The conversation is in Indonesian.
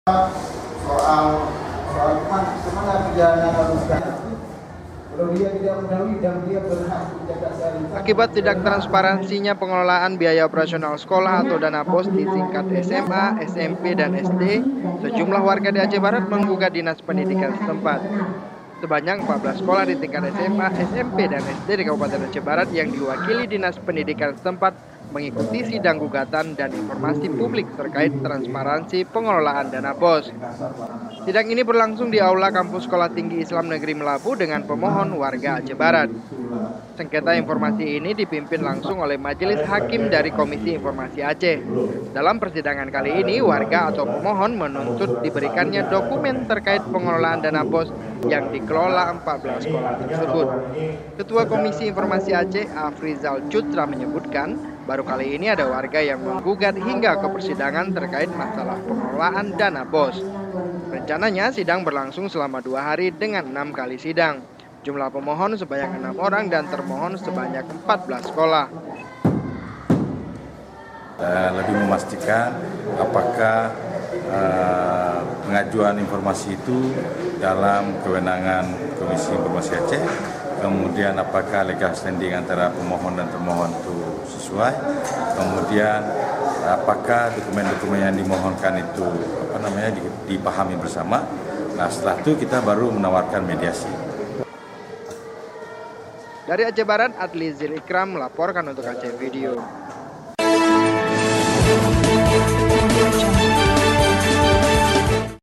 soal kemana kerjanya haruskan kalau dia tidak mendahului dan dia berhak menjaga syariat. Akibat tidak transparansinya pengelolaan biaya operasional sekolah atau dana BOS di tingkat SMA, SMP, dan SD, sejumlah warga di Aceh Barat menggugat Dinas Pendidikan setempat. Sebanyak 14 sekolah di tingkat SMA, SMP, dan SD di Kabupaten Aceh Barat yang diwakili Dinas Pendidikan setempat mengikuti sidang gugatan dan informasi publik terkait transparansi pengelolaan dana BOS. Sidang ini berlangsung di Aula Kampus Sekolah Tinggi Islam Negeri Melabu dengan pemohon warga Aceh Barat. Sengketa informasi ini dipimpin langsung oleh Majelis Hakim dari Komisi Informasi Aceh. Dalam persidangan kali ini, warga atau pemohon menuntut diberikannya dokumen terkait pengelolaan dana BOS yang dikelola 14 sekolah tersebut. Ketua Komisi Informasi Aceh, Afrizal Cutra, menyebutkan, baru kali ini ada warga yang menggugat hingga ke persidangan terkait masalah pengelolaan dana BOS. Rencananya sidang berlangsung selama 2 hari dengan 6 kali sidang. Jumlah pemohon sebanyak 6 orang dan termohon sebanyak 14 sekolah. Lebih memastikan apakah pengajuan informasi itu dalam kewenangan Komisi Informasi Aceh, kemudian apakah legal standing antara pemohon dan termohon itu sesuai, kemudian apakah dokumen-dokumen yang dimohonkan itu dipahami bersama. Nah, setelah itu kita baru menawarkan mediasi. Dari Aceh Barat, Adli Zil Ikram melaporkan untuk Aceh Video.